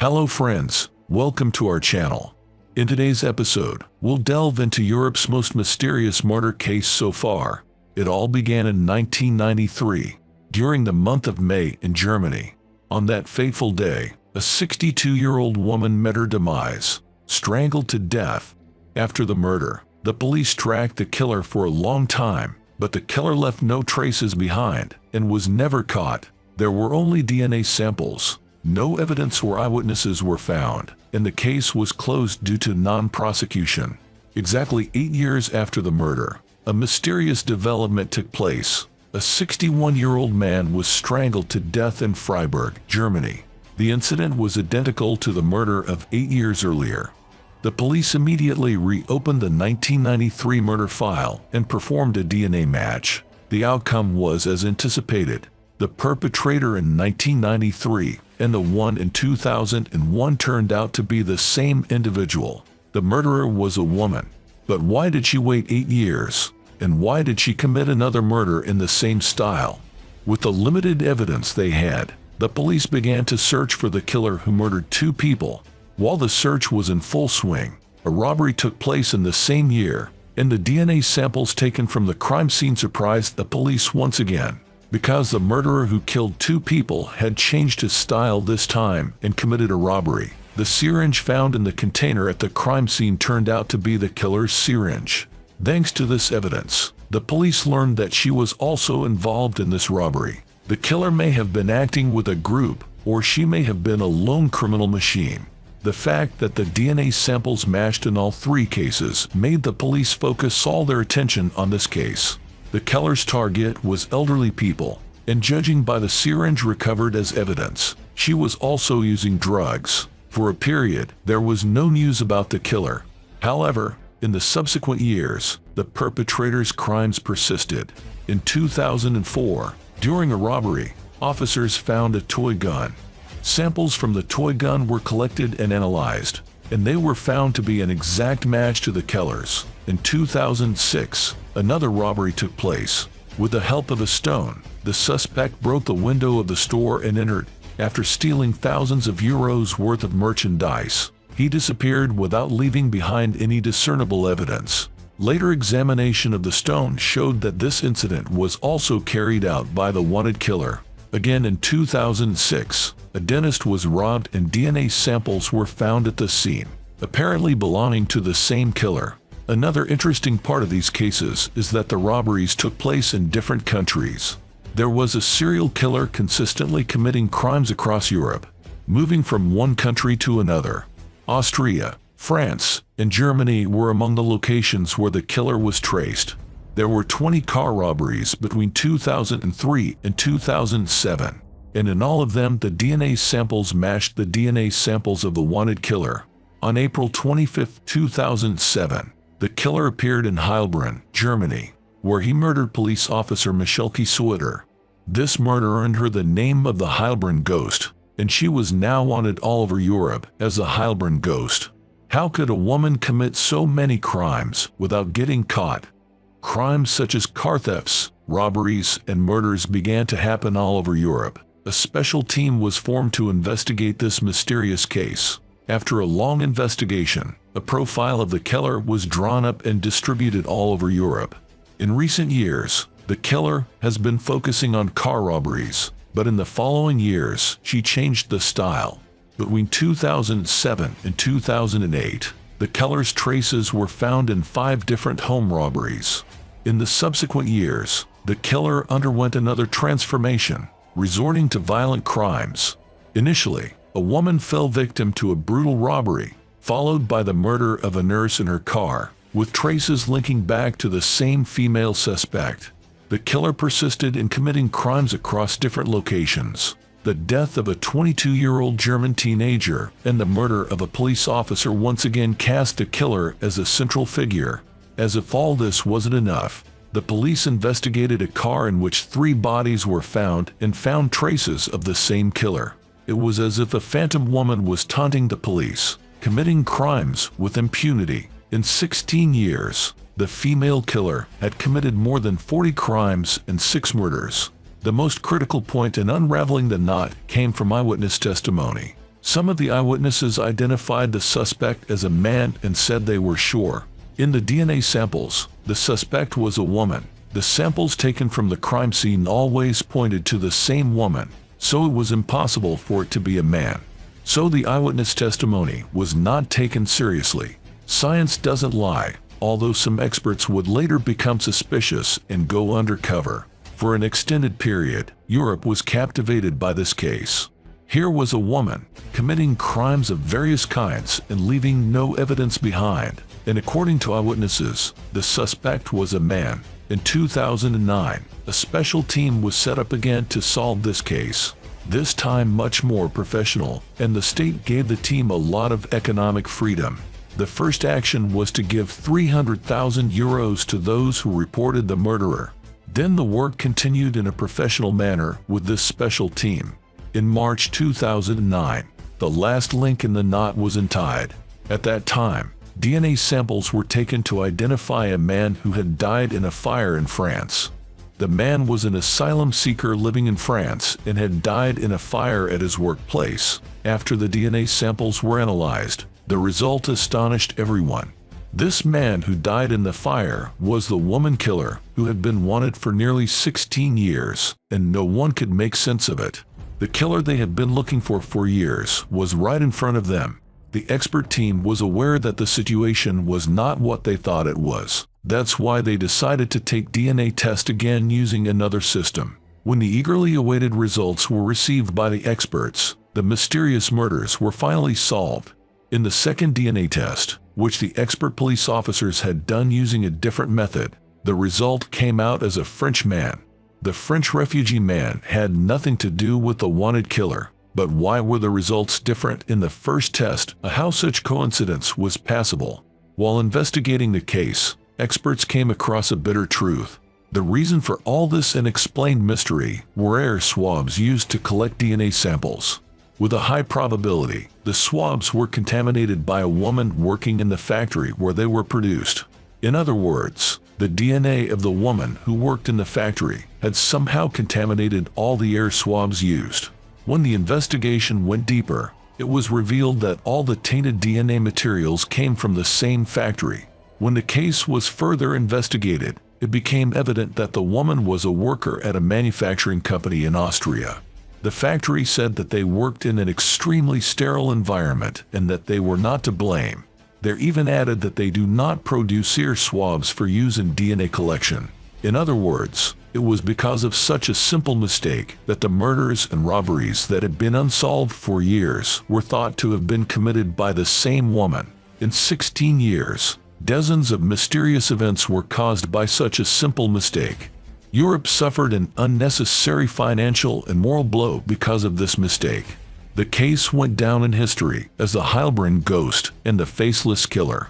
Hello friends, welcome to our channel. In today's episode, we'll delve into Europe's most mysterious murder case so far. It all began in 1993, during the month of May in Germany. On that fateful day, a 62-year-old woman met her demise, strangled to death. After the murder, the police tracked the killer for a long time, but the killer left no traces behind and was never caught. There were only DNA samples. No evidence or eyewitnesses were found, and the case was closed due to non-prosecution. Exactly 8 years after the murder, a mysterious development took place. A 61-year-old man was strangled to death in Freiburg, Germany. The incident was identical to the murder of 8 years earlier. The police immediately reopened the 1993 murder file and performed a DNA match. The outcome was as anticipated. The perpetrator in 1993 and the one in 2001 turned out to be the same individual. The murderer was a woman. But why did she wait 8 years? And why did she commit another murder in the same style? With the limited evidence they had, the police began to search for the killer who murdered 2 people. While the search was in full swing, a robbery took place in the same year, and the DNA samples taken from the crime scene surprised the police once again. Because the murderer who killed 2 people had changed his style this time and committed a robbery, the syringe found in the container at the crime scene turned out to be the killer's syringe. Thanks to this evidence, the police learned that she was also involved in this robbery. The killer may have been acting with a group, or she may have been a lone criminal machine. The fact that the DNA samples matched in all 3 cases made the police focus all their attention on this case. The killer's target was elderly people, and judging by the syringe recovered as evidence, she was also using drugs. For a period, there was no news about the killer. However, in the subsequent years, the perpetrator's crimes persisted. In 2004, during a robbery, officers found a toy gun. Samples from the toy gun were collected and analyzed, and they were found to be an exact match to the killer's. In 2006, another robbery took place. With the help of a stone, the suspect broke the window of the store and entered. After stealing thousands of euros worth of merchandise, he disappeared without leaving behind any discernible evidence. Later examination of the stone showed that this incident was also carried out by the wanted killer. Again in 2006, a dentist was robbed and DNA samples were found at the scene, apparently belonging to the same killer. Another interesting part of these cases is that the robberies took place in different countries. There was a serial killer consistently committing crimes across Europe, moving from one country to another. Austria, France, and Germany were among the locations where the killer was traced. There were 20 car robberies between 2003 and 2007, and in all of them the DNA samples matched the DNA samples of the wanted killer. On April 25, 2007, the killer appeared in Heilbronn, Germany, where he murdered police officer Michelke Suiter. This murder earned her the name of the Heilbronn Ghost, and she was now wanted all over Europe as the Heilbronn Ghost. How could a woman commit so many crimes without getting caught? Crimes such as car thefts, robberies, and murders began to happen all over Europe. A special team was formed to investigate this mysterious case. After a long investigation, a profile of the killer was drawn up and distributed all over Europe. In recent years, the killer has been focusing on car robberies, but in the following years, she changed the style. Between 2007 and 2008, the killer's traces were found in 5 different home robberies. In the subsequent years, the killer underwent another transformation, resorting to violent crimes. Initially, a woman fell victim to a brutal robbery, followed by the murder of a nurse in her car, with traces linking back to the same female suspect. The killer persisted in committing crimes across different locations. The death of a 22-year-old German teenager and the murder of a police officer once again cast the killer as a central figure. As if all this wasn't enough, the police investigated a car in which 3 bodies were found and found traces of the same killer. It was as if a phantom woman was taunting the police, committing crimes with impunity. In 16 years, the female killer had committed more than 40 crimes and 6 murders. The most critical point in unraveling the knot came from eyewitness testimony. Some of the eyewitnesses identified the suspect as a man and said they were sure. In the DNA samples, the suspect was a woman. The samples taken from the crime scene always pointed to the same woman, so it was impossible for it to be a man. So the eyewitness testimony was not taken seriously. Science doesn't lie, although some experts would later become suspicious and go undercover. For an extended period, Europe was captivated by this case. Here was a woman committing crimes of various kinds and leaving no evidence behind. And according to eyewitnesses, the suspect was a man. In 2009, a special team was set up again to solve this case. This time much more professional, and the state gave the team a lot of economic freedom. The first action was to give 300,000 euros to those who reported the murderer. Then the work continued in a professional manner with this special team. In March 2009, the last link in the knot was untied. At that time, DNA samples were taken to identify a man who had died in a fire in France. The man was an asylum seeker living in France and had died in a fire at his workplace. After the DNA samples were analyzed, the result astonished everyone. This man who died in the fire was the woman killer who had been wanted for nearly 16 years, and no one could make sense of it. The killer they had been looking for years was right in front of them. The expert team was aware that the situation was not what they thought it was. That's why they decided to take DNA test again using another system. When the eagerly awaited results were received by the experts, the mysterious murders were finally solved. In the second DNA test, which the expert police officers had done using a different method, the result came out as a French man. The French refugee man had nothing to do with the wanted killer. But why were the results different in the first test? How such coincidence was possible? While investigating the case, experts came across a bitter truth. The reason for all this unexplained mystery were air swabs used to collect DNA samples. With a high probability, the swabs were contaminated by a woman working in the factory where they were produced. In other words, the DNA of the woman who worked in the factory had somehow contaminated all the air swabs used. When the investigation went deeper, it was revealed that all the tainted DNA materials came from the same factory. When the case was further investigated, it became evident that the woman was a worker at a manufacturing company in Austria. The factory said that they worked in an extremely sterile environment and that they were not to blame. They even added that they do not produce ear swabs for use in DNA collection. In other words, it was because of such a simple mistake that the murders and robberies that had been unsolved for years were thought to have been committed by the same woman. In 16 years, dozens of mysterious events were caused by such a simple mistake. Europe suffered an unnecessary financial and moral blow because of this mistake. The case went down in history as the Heilbronn ghost and the faceless killer.